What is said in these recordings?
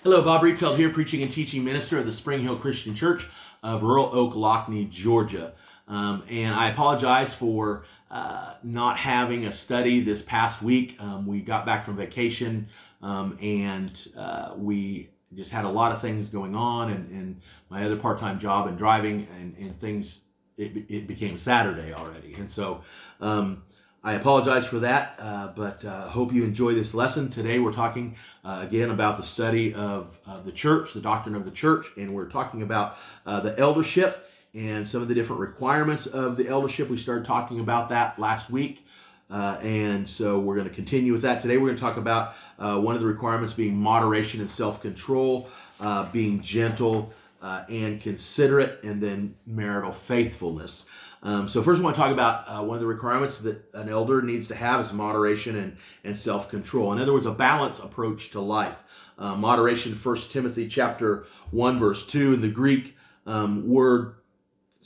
Hello, Bob Rietfeld here, preaching and teaching minister of the Spring Hill Christian Church of Rural Oak, Lockney, Georgia. And I apologize for not having a study this past week. We got back from vacation and we just had a lot of things going on, and my other part-time job and driving and things, it became Saturday already. And so I apologize for that, but hope you enjoy this lesson. Today we're talking again about the study of the church, the doctrine of the church, and we're talking about the eldership and some of the different requirements of the eldership. We started talking about that last week, and so we're going to continue with that. Today we're going to talk about one of the requirements being moderation and self-control, being gentle and considerate, and then marital faithfulness. So first I want to talk about one of the requirements that an elder needs to have is moderation and self-control. In other words, a balanced approach to life. Moderation, 1 Timothy chapter 1, verse 2, in the Greek word,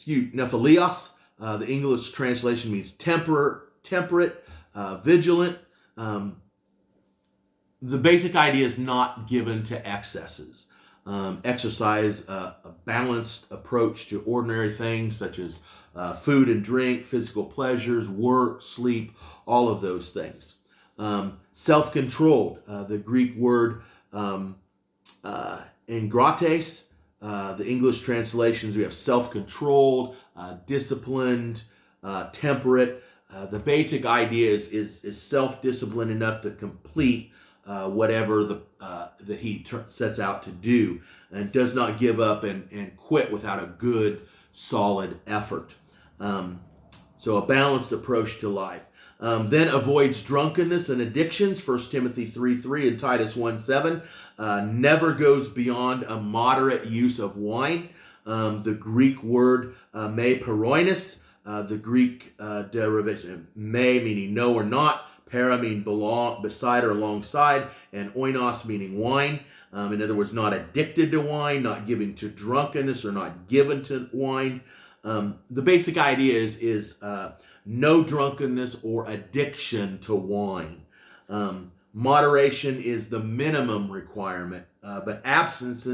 nephilios, the English translation means temperate, vigilant. The basic idea is not given to excesses. Exercise a balanced approach to ordinary things such as food and drink, physical pleasures, work, sleep, all of those things. Self-controlled, the Greek word engrates, the English translations, we have self-controlled, disciplined, temperate. The basic idea is self-disciplined enough to complete whatever that he sets out to do, and does not give up and quit without a good, solid effort. So a balanced approach to life. Then avoids drunkenness and addictions, 1 Timothy 3:3 and Titus 1:7. Never goes beyond a moderate use of wine. The Greek word me paroinos, the Greek derivation me meaning no or not, para meaning belong, beside or alongside, and oinos meaning wine. In other words, not addicted to wine, not given to drunkenness, or not given to wine. The basic idea is no drunkenness or addiction to wine. Moderation is the minimum requirement, but abstinence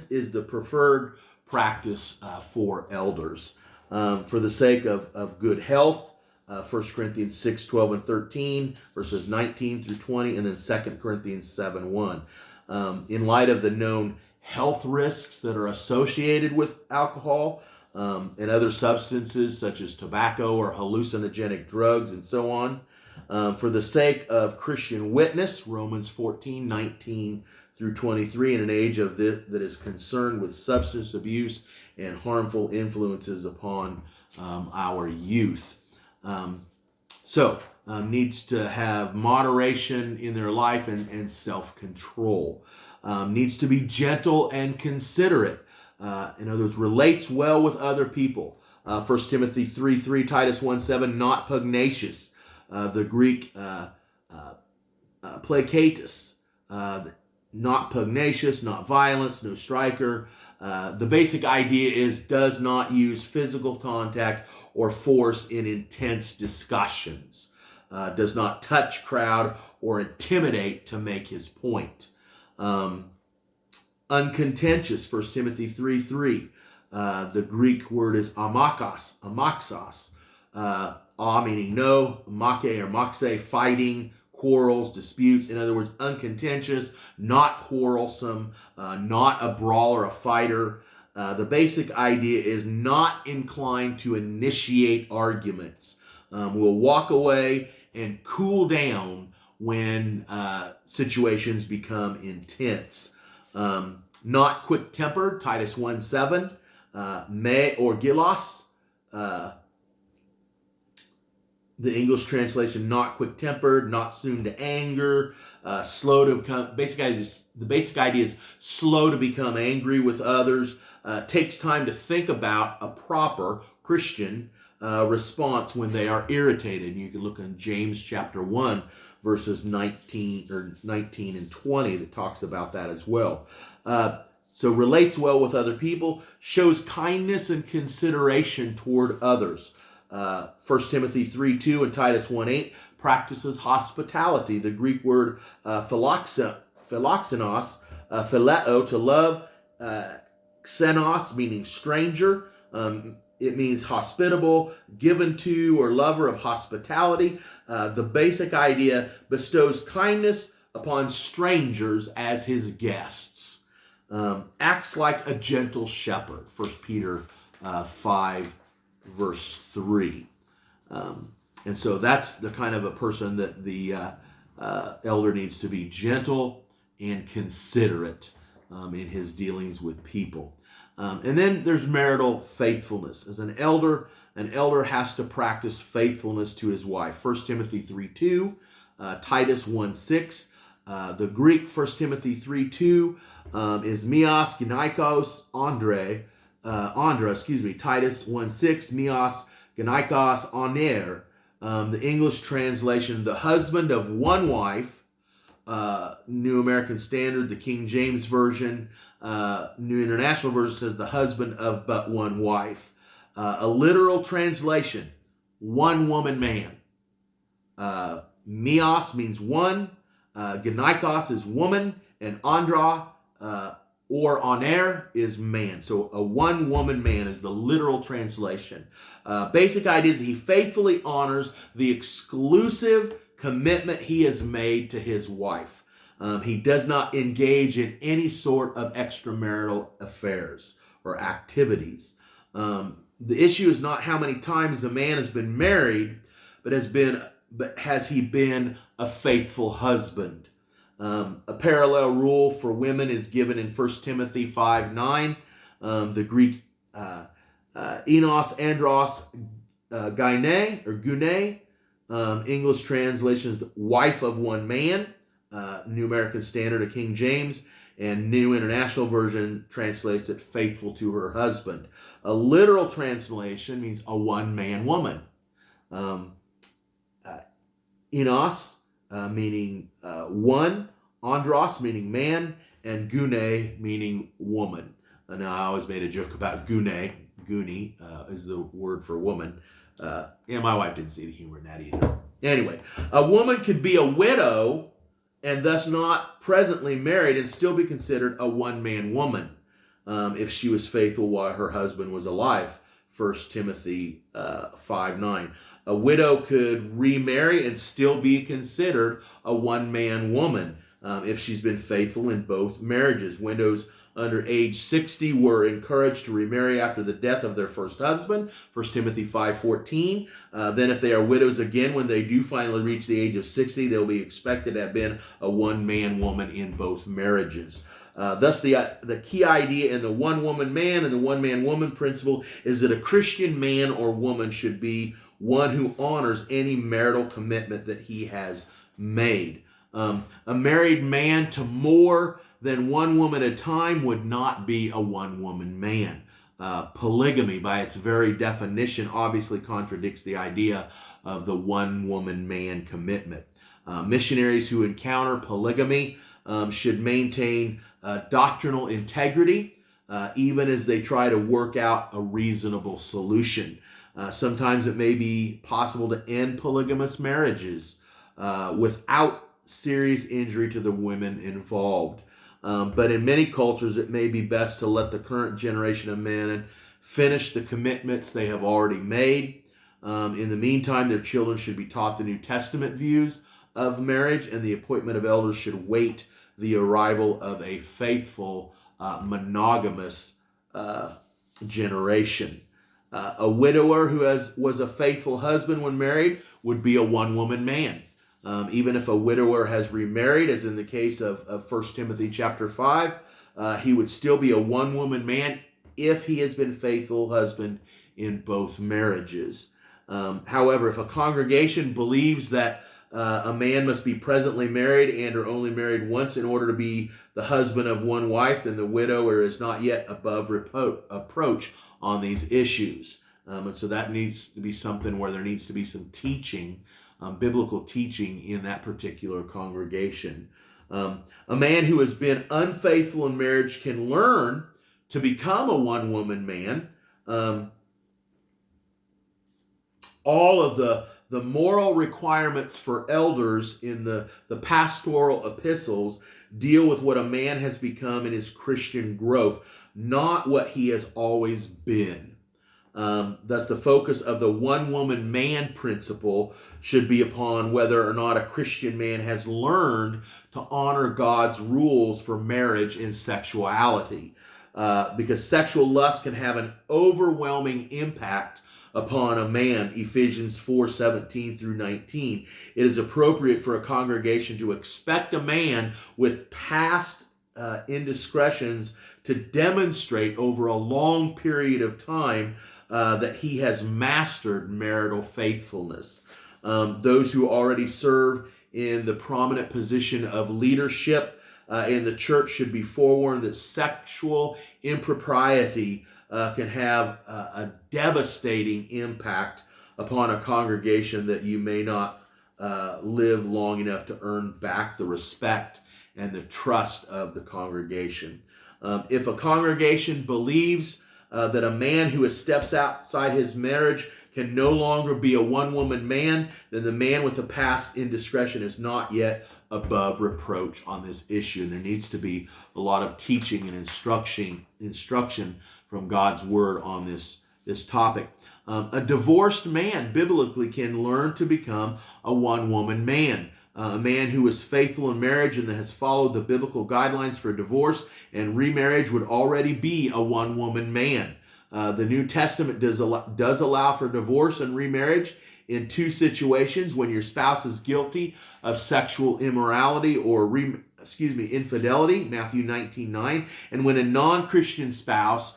is the preferred practice for elders. For the sake of good health, 1 Corinthians 6, 12, and 13, verses 19 through 20, and then 2 Corinthians 7, 1. In light of the known health risks that are associated with alcohol and other substances such as tobacco or hallucinogenic drugs and so on. For the sake of Christian witness, Romans 14, 19 through 23, in an age of this that is concerned with substance abuse and harmful influences upon our youth. Needs to have moderation in their life and self-control. Needs to be gentle and considerate. In other words, relates well with other people. 1 Timothy 3:3, Titus 1:7, not pugnacious. The Greek placatus, not pugnacious, not violence, no striker. The basic idea is does not use physical contact or force in intense discussions. Does not touch, crowd, or intimidate to make his point. Uncontentious, 1 Timothy 3:3. The Greek word is amaxos. Meaning no, make or maxe, fighting, quarrels, disputes. In other words, uncontentious, not quarrelsome, not a brawler, a fighter. The basic idea is not inclined to initiate arguments. Will walk away and cool down when situations become intense. Not quick-tempered, Titus 1:7. Me or gilos, the English translation, not quick-tempered, not soon to anger, slow to become. The basic idea is slow to become angry with others. Takes time to think about a proper Christian response when they are irritated. You can look in James chapter 1, verses 19 and 20 that talks about that as well. So relates well with other people, shows kindness and consideration toward others. 1 Timothy 3:2 and Titus 1:8 practices hospitality. The Greek word philoxenos phileo, to love, xenos, meaning stranger. It means hospitable, given to, or lover of hospitality. The basic idea: bestows kindness upon strangers as his guests. Acts like a gentle shepherd. 1 Peter 5, verse 3. And so that's the kind of a person that the elder needs to be: gentle and considerate in his dealings with people. And then there's marital faithfulness. As an elder has to practice faithfulness to his wife. 1 Timothy 3:2, Titus 1:6. The Greek 1 Timothy 3:2 is mios gynaikos andra, Titus 1:6, mios gynaikos aner. The English translation: the husband of one wife. New American Standard, the King James Version, New International Version says the husband of but one wife. A literal translation: one woman man. Mios means one, gynaikos is woman, and andra or aner is man. So a one woman man is the literal translation. Basic idea is he faithfully honors the exclusive commitment he has made to his wife. He does not engage in any sort of extramarital affairs or activities. The issue is not how many times a man has been married, but has he been a faithful husband? A parallel rule for women is given in 1 Timothy 5:9. The Greek enos, andros, gyne or gune. English translation is wife of one man. New American Standard of King James, and New International Version translates it faithful to her husband. A literal translation means a one-man woman. Enos, meaning one, andros, meaning man, and gune, meaning woman. Now, I always made a joke about gune. Guni is the word for woman. My wife didn't see the humor in that either. Anyway, a woman could be a widow and thus not presently married and still be considered a one-man woman if she was faithful while her husband was alive. 1 Timothy 5:9. A widow could remarry and still be considered a one-man woman if she's been faithful in both marriages. Widows under age 60 were encouraged to remarry after the death of their first husband, 1 Timothy 5:14. Then if they are widows again, when they do finally reach the age of 60, they'll be expected to have been a one-man woman in both marriages. Thus, the key idea in the one-woman man and the one-man woman principle is that a Christian man or woman should be one who honors any marital commitment that he has made. A married man to more than one woman at a time would not be a one-woman man. Polygamy, by its very definition, obviously contradicts the idea of the one-woman man commitment. Missionaries who encounter polygamy should maintain doctrinal integrity, even as they try to work out a reasonable solution. Sometimes it may be possible to end polygamous marriages without serious injury to the women involved. But in many cultures, it may be best to let the current generation of men finish the commitments they have already made. In the meantime, their children should be taught the New Testament views of marriage, and the appointment of elders should wait the arrival of a faithful, monogamous generation. A widower who was a faithful husband when married would be a one-woman man. Even if a widower has remarried, as in the case of 1 Timothy chapter 5, he would still be a one-woman man if he has been faithful husband in both marriages. However, if a congregation believes that a man must be presently married and or only married once in order to be the husband of one wife, then the widower is not yet above reproach on these issues. And so that needs to be something where there needs to be some teaching, biblical teaching in that particular congregation. A man who has been unfaithful in marriage can learn to become a one-woman man. All of the moral requirements for elders in the pastoral epistles deal with what a man has become in his Christian growth, not what he has always been. Thus, the focus of the one-woman man principle should be upon whether or not a Christian man has learned to honor God's rules for marriage and sexuality. Because sexual lust can have an overwhelming impact upon a man, Ephesians 4:17 through 19. It is appropriate for a congregation to expect a man with past indiscretions to demonstrate over a long period of time that he has mastered marital faithfulness. Those who already serve in the prominent position of leadership in the church should be forewarned that sexual impropriety can have a devastating impact upon a congregation that you may not live long enough to earn back the respect and the trust of the congregation. If a congregation believes that a man who steps outside his marriage can no longer be a one-woman man, then the man with the past indiscretion is not yet above reproach on this issue. And there needs to be a lot of teaching and instruction from God's word on this topic. A divorced man biblically can learn to become a one-woman man. A man who is faithful in marriage and has followed the biblical guidelines for divorce and remarriage would already be a one-woman man. The New Testament does allow for divorce and remarriage in two situations: when your spouse is guilty of sexual immorality or infidelity, Matthew 19:9, and when a non-Christian spouse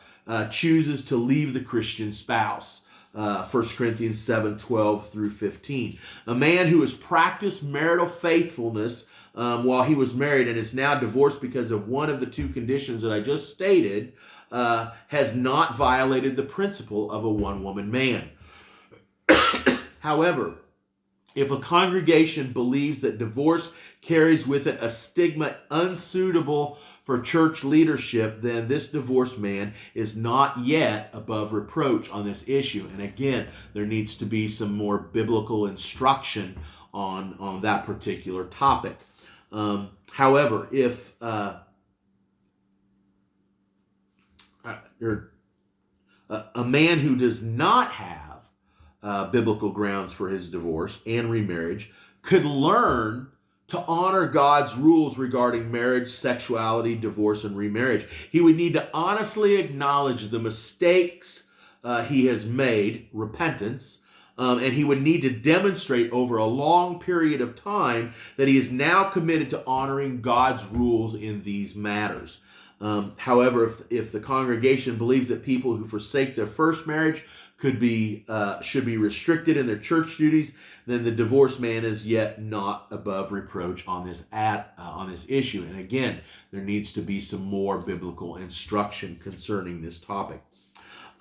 chooses to leave the Christian spouse. 1 Corinthians 7:12 through 15. A man who has practiced marital faithfulness while he was married and is now divorced because of one of the two conditions that I just stated has not violated the principle of a one-woman man. However, if a congregation believes that divorce carries with it a stigma unsuitable for church leadership, then this divorced man is not yet above reproach on this issue. And again, there needs to be some more biblical instruction on that particular topic. However, if a man who does not have biblical grounds for his divorce and remarriage could learn to honor God's rules regarding marriage, sexuality, divorce, and remarriage, he would need to honestly acknowledge the mistakes he has made, repentance, and he would need to demonstrate over a long period of time that he is now committed to honoring God's rules in these matters. However, if the congregation believes that people who forsake their first marriage should be restricted in their church duties, then the divorced man is yet not above reproach on this issue. And again, there needs to be some more biblical instruction concerning this topic.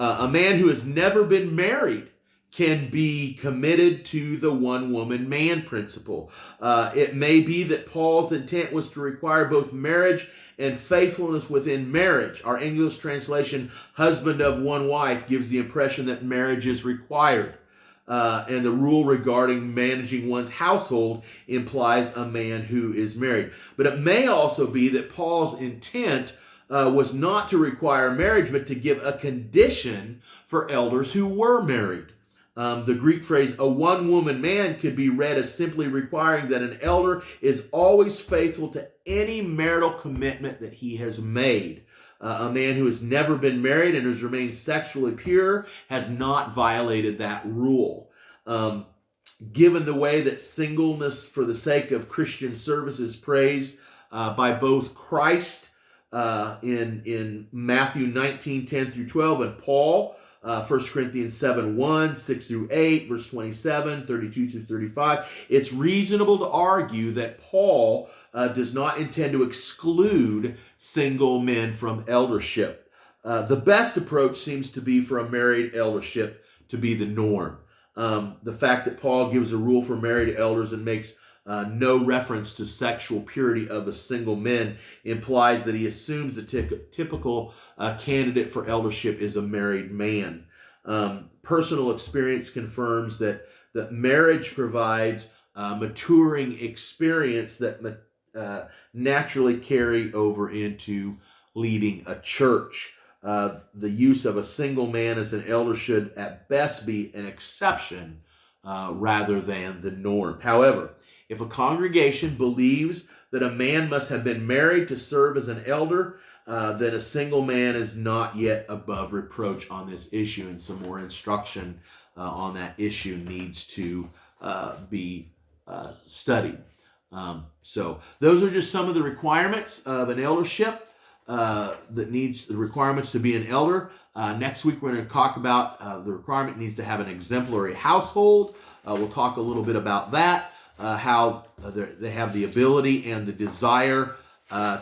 A man who has never been married can be committed to the one-woman man principle. It may be that Paul's intent was to require both marriage and faithfulness within marriage. Our English translation, husband of one wife, gives the impression that marriage is required. And the rule regarding managing one's household implies a man who is married. But it may also be that Paul's intent was not to require marriage, but to give a condition for elders who were married. The Greek phrase, a one-woman man, could be read as simply requiring that an elder is always faithful to any marital commitment that he has made. A man who has never been married and has remained sexually pure has not violated that rule. Given the way that singleness for the sake of Christian service is praised by both Christ in Matthew 19:10 through 12, and Paul, 1 Corinthians 7:1, 6 through 8, verse 27, 32 through 35, it's reasonable to argue that Paul does not intend to exclude single men from eldership. The best approach seems to be for a married eldership to be the norm. The fact that Paul gives a rule for married elders and makes no reference to sexual purity of a single man implies that he assumes the typical candidate for eldership is a married man. Personal experience confirms that that marriage provides maturing experience that naturally carry over into leading a church. The use of a single man as an elder should at best be an exception rather than the norm. However, if a congregation believes that a man must have been married to serve as an elder, then a single man is not yet above reproach on this issue, and some more instruction on that issue needs to be studied. So those are just some of the requirements of an eldership that needs the requirements to be an elder. Next week we're going to talk about the requirement needs to have an exemplary household. We'll talk a little bit about that, how they have the ability and the desire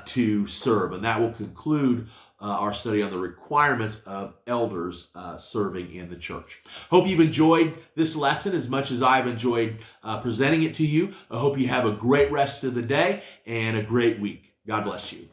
to serve. And that will conclude our study on the requirements of elders serving in the church. Hope you've enjoyed this lesson as much as I've enjoyed presenting it to you. I hope you have a great rest of the day and a great week. God bless you.